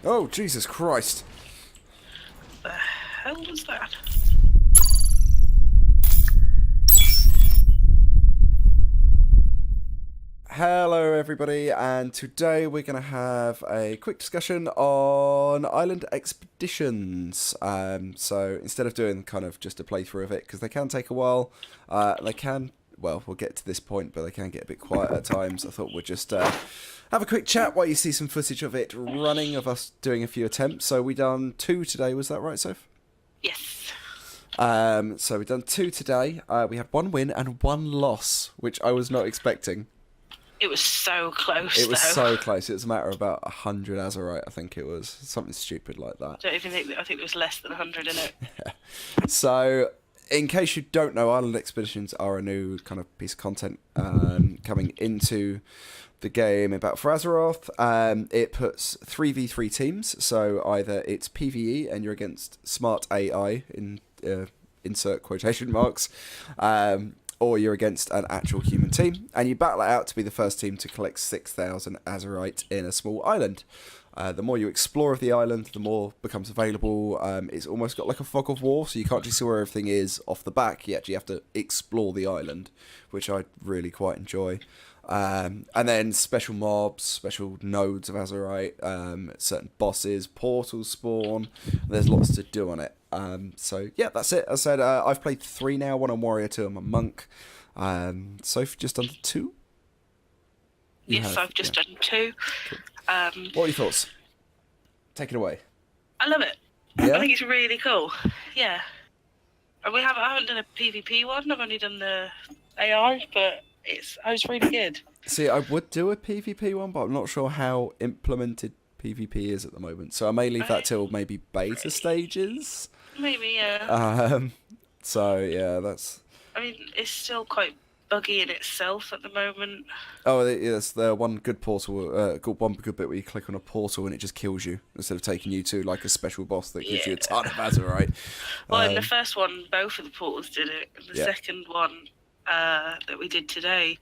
Oh, Jesus Christ. The hell was that? Hello everybody, and today we're going to have a quick discussion on island expeditions. So instead of doing kind of just a playthrough of it, because they can take a while, well, we'll get to this point, but they can get a bit quiet at times. I thought we'd just have a quick chat while you see some footage of it running, of us doing a few attempts. So we done 2 today, was that right, Soph? Yes. So we've done 2 today. We had 1 win and 1 loss, which I was not expecting. It was so close, It was though. so close. It was a matter of about 100 Azerite, I think it was. Something stupid like that. I think there was less than 100 in it. So, in case you don't know, Island Expeditions are a new kind of piece of content coming into the game in Battle For Azeroth. It puts 3v3 teams, so either it's PvE and you're against smart AI, insert quotation marks, or you're against an actual human team, and you battle it out to be the first team to collect 6,000 Azerite in a small island. The more you explore of the island, the more becomes available. It's almost got like a fog of war, so you can't just see where everything is off the back. You actually have to explore the island, which I really quite enjoy. And then special mobs, special nodes of Azerite, certain bosses, portals spawn. There's lots to do on it. So yeah, that's it. As I said, I've played 3 now, 1 on Warrior, 2 on my Monk. Sophie just done 2? Yes, I've just done 2. Cool. What are your thoughts? Take it away. I love it. Yeah? I think it's really cool. Yeah. And I haven't done a PvP one. I've only done the AI, but I was really good. See, I would do a PvP one, but I'm not sure how implemented PvP is at the moment. So I may leave that till maybe beta stages. Maybe, yeah. So yeah, that's. I mean, it's still quite buggy in itself at the moment. Oh, yes, the one good portal, one good bit where you click on a portal and it just kills you instead of taking you to like a special boss that gives you a ton of Azerite. Well, in the first one, both of the portals did it. And the second one that we did today,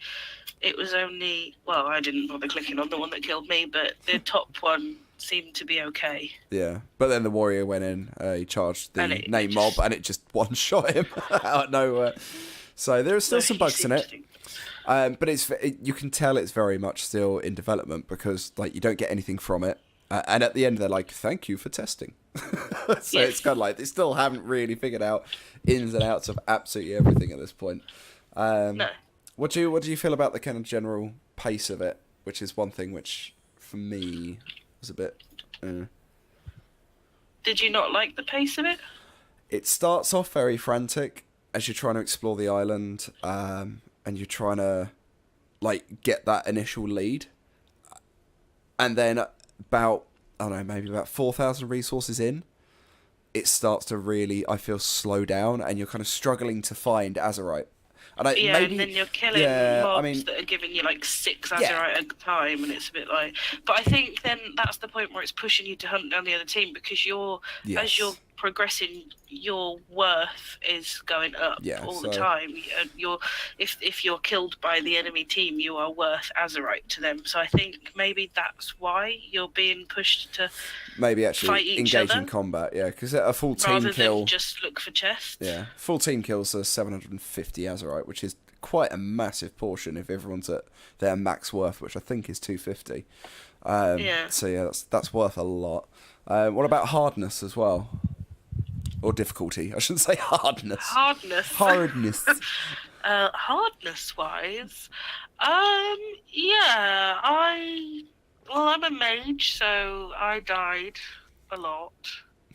it was only, well, I didn't bother clicking on the one that killed me, but the top one seemed to be okay. Yeah, but then the warrior went in, he charged the name mob, and it just one-shot him out of nowhere. So there are still some bugs in it, but you can tell it's very much still in development because like you don't get anything from it, and at the end they're like, "Thank you for testing." So it's kind of like they still haven't really figured out ins and outs of absolutely everything at this point. No. What do you feel about the kind of general pace of it, which is one thing which for me was a bit. Did you not like the pace of it? It starts off very frantic as you're trying to explore the island, and you're trying to like get that initial lead, and then about maybe about 4,000 resources in, it starts to really, I feel, slow down, and you're kind of struggling to find Azerite. And and then you're killing mobs that are giving you like 6 Azerite at a time, and it's a bit like. But I think then that's the point where it's pushing you to hunt down the other team because as you're progressing, your worth is going up all the time. If you're killed by the enemy team, you are worth Azerite to them. So I think maybe that's why you're being pushed to maybe actually fight each engage other. In combat. Yeah, because a full team rather kill than just look for chests. Yeah, full team kills are 750 Azerite, which is quite a massive portion if everyone's at their max worth, which I think is 250. So yeah, that's worth a lot. What about hardness as well? Or difficulty? I shouldn't say hardness. Hardness. Hardness-wise, I'm a mage, so I died a lot.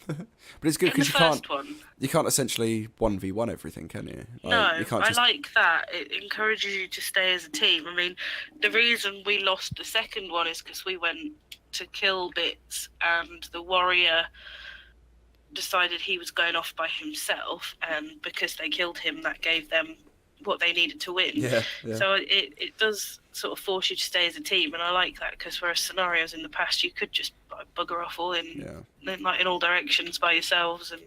But it's good because you can't essentially 1v1 everything, can you? No, you can't I like that. It encourages you to stay as a team. I mean, the reason we lost the second one is because we went to kill bits and the warrior decided he was going off by himself, and because they killed him, that gave them what they needed to win. So it does sort of force you to stay as a team, and I like that because whereas scenarios in the past you could just bugger off all in in all directions by yourselves and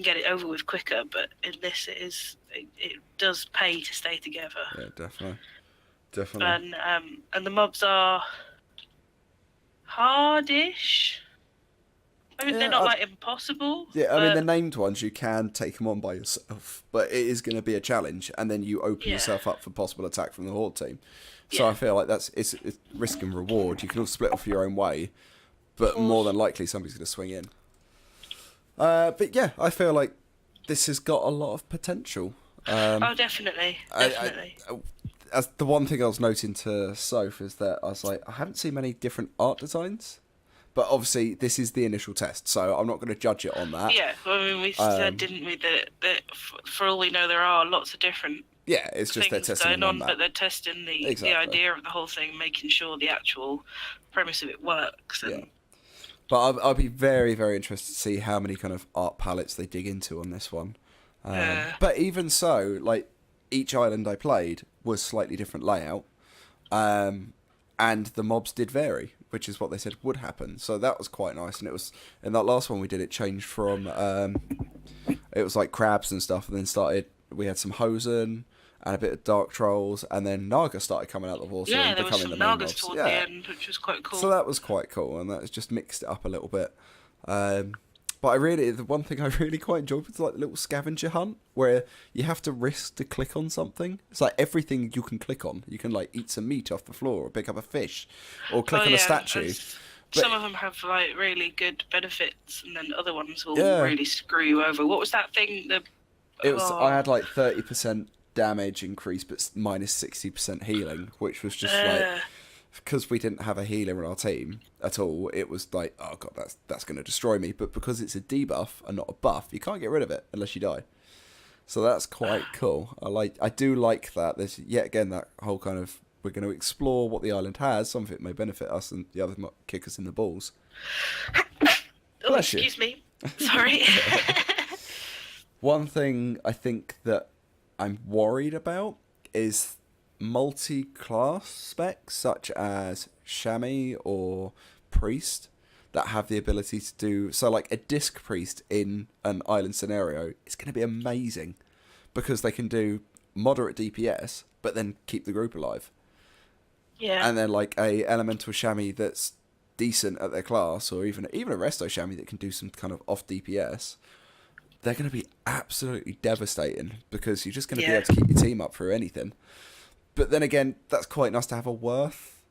get it over with quicker, but in this it does pay to stay together. Yeah, definitely. And the mobs are hardish. I mean, they're Yeah, not like impossible. yeah. I mean, the But named ones you can take them on by yourself, but it is going to be a challenge, and then you open yeah, yourself up for possible attack from the horde team. So yeah. I feel like it's risk and reward. You can all split off your own way, Of but more course. than likely somebody's going to swing in. But yeah, I feel like this has got a lot of potential. Oh, definitely, definitely. As the one thing I was noting to Soph is that I was like, I haven't seen many different art designs, but obviously this is the initial test, so I'm not going to judge it on that. Yeah, well, I mean, we said, didn't we, that for all we know, there are lots of different Yeah, it's just they're things testing going them on, that. but they're testing the Exactly. idea of the whole thing, making sure the actual premise of it works. And Yeah. But I'll be very, very interested to see how many kind of art palettes they dig into on this one. But even so, like, each island I played was slightly different layout, and the mobs did vary, which is what they said would happen. So that was quite nice. And it was in that last one we did, it changed from it was like crabs and stuff, and then we had some Hosen and a bit of dark trolls, and then Naga started coming out of the water yeah, and there was becoming some the main Nagas mobs. toward Yeah. the end, which was quite cool. So that was quite cool, and that just mixed it up a little bit. But the one thing I really quite enjoyed was like the little scavenger hunt where you have to risk to click on something. It's like everything you can click on. You can like eat some meat off the floor, or pick up a fish, or click on a statue. But some of them have like really good benefits, and then other ones will Yeah. really screw you over. What was that thing? I had like 30% damage increase, but minus 60% healing, which was just like, because we didn't have a healer in our team at all, it was like, oh god, that's going to destroy me. But because it's a debuff and not a buff, you can't get rid of it unless you die. So that's quite cool. I do like that. There's yet again that whole kind of, we're going to explore what the island has. Some of it may benefit us, and the other might kick us in the balls. Oh, Bless you. excuse me. Sorry. One thing I think that I'm worried about is multi-class specs such as Shami or Priest that have the ability to do so. Like a Disc Priest in an island scenario is going to be amazing because they can do moderate DPS but then keep the group alive. Yeah. And then like a Elemental Shami that's decent at their class, or even a Resto Shami that can do some kind of off DPS. They're going to be absolutely devastating because you're just going to be able to keep your team up through anything. But then again, that's quite nice to have a worth.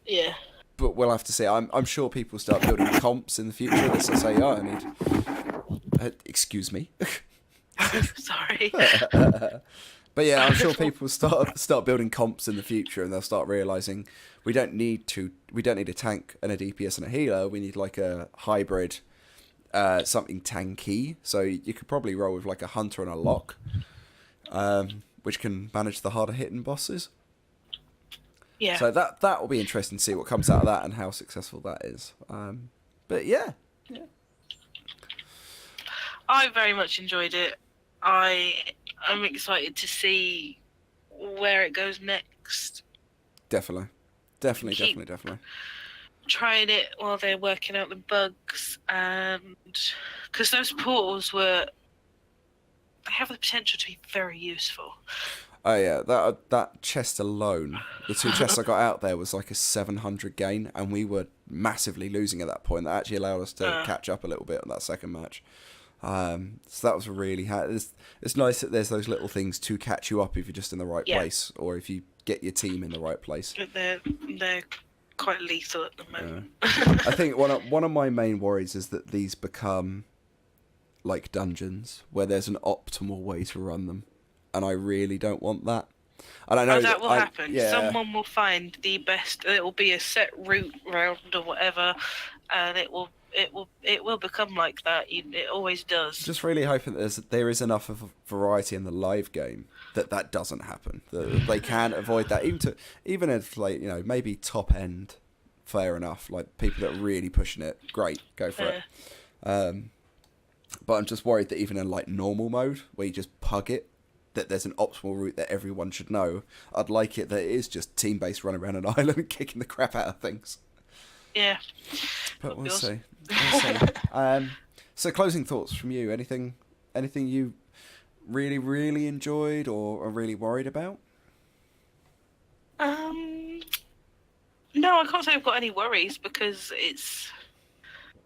Yeah. But we'll have to see. I'm sure people start building comps in the future that say, oh, I need... excuse me. Sorry. But yeah, I'm sure people start building comps in the future, and they'll start realising we don't need a tank and a DPS and a healer. We need like a hybrid... something tanky, so you could probably roll with like a hunter and a lock, which can manage the harder hitting bosses. Yeah. So that will be interesting to see what comes out of that and how successful that is. But yeah. I very much enjoyed it. I'm excited to see where it goes next. Definitely. Trying it while they're working out the bugs, and because those portals they have the potential to be very useful. Oh yeah, that chest alone, the 2 chests I got out there was like a 700 gain, and we were massively losing at that point. That actually allowed us to catch up a little bit on that second match. So that was really it's nice that there's those little things to catch you up if you're just in the right place, or if you get your team in the right place. But they're quite lethal at the moment. I think one of my main worries is that these become like dungeons where there's an optimal way to run them, and I really don't want that. And I know that will happen. Yeah. Someone will find the best. It will be a set route round or whatever, and it will become like that. It always does. Just really hoping that there is enough of a variety in the live game that doesn't happen. That they can avoid that. Even if like maybe top end, fair enough. Like people that are really pushing it, great, go for it. But I'm just worried that even in like normal mode where you just pug it, that there's an optimal route that everyone should know. I'd like it that it is just team based running around an island and kicking the crap out of things. Yeah. But we'll see. So closing thoughts from you. Anything you really, really enjoyed or are really worried about? No, I can't say I've got any worries because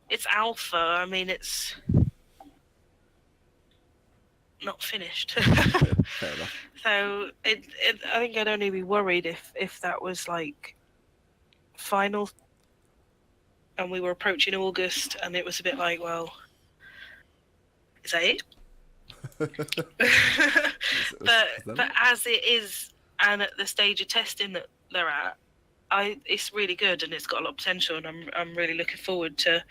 it's alpha. I mean, it's not finished. Fair enough. So I think I'd only be worried if that was like final, and we were approaching August, and it was a bit like, well, is that it? but as it is, and at the stage of testing that they're at, it's really good, and it's got a lot of potential, and I'm really looking forward to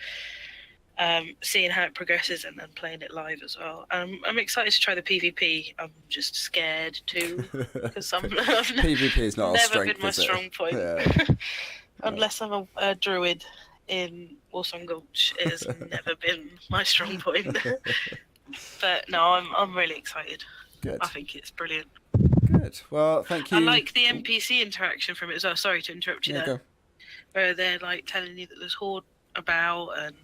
seeing how it progresses and then playing it live as well. I'm excited to try the PvP. I'm just scared too, because PvP is not never strength, been my strong point. Yeah. Unless I'm a druid in Warsong Gulch, it has never been my strong point. But no, I'm really excited. Good. I think it's brilliant. Good. Well, thank you. I like the NPC interaction from it as well. Sorry to interrupt you there. Go. Where they're like telling you that there's Horde about, and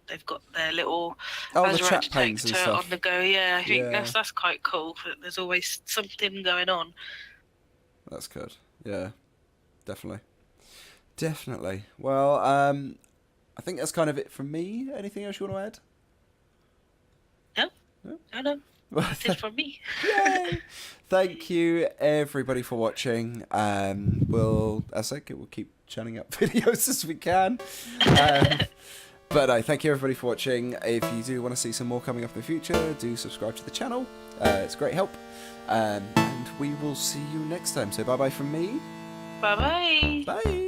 they've got their little the chat panes and stuff on the go. Yeah, I think that's quite cool. There's always something going on. That's good. Yeah, definitely. Well, I think that's kind of it from me. Anything else you want to add? No. That's it from me. Yay! Thank you, everybody, for watching. We'll keep churning up videos as we can. But thank you, everybody, for watching. If you do want to see some more coming up in the future, do subscribe to the channel. It's great help. And we will see you next time. So bye-bye from me. Bye-bye. Bye.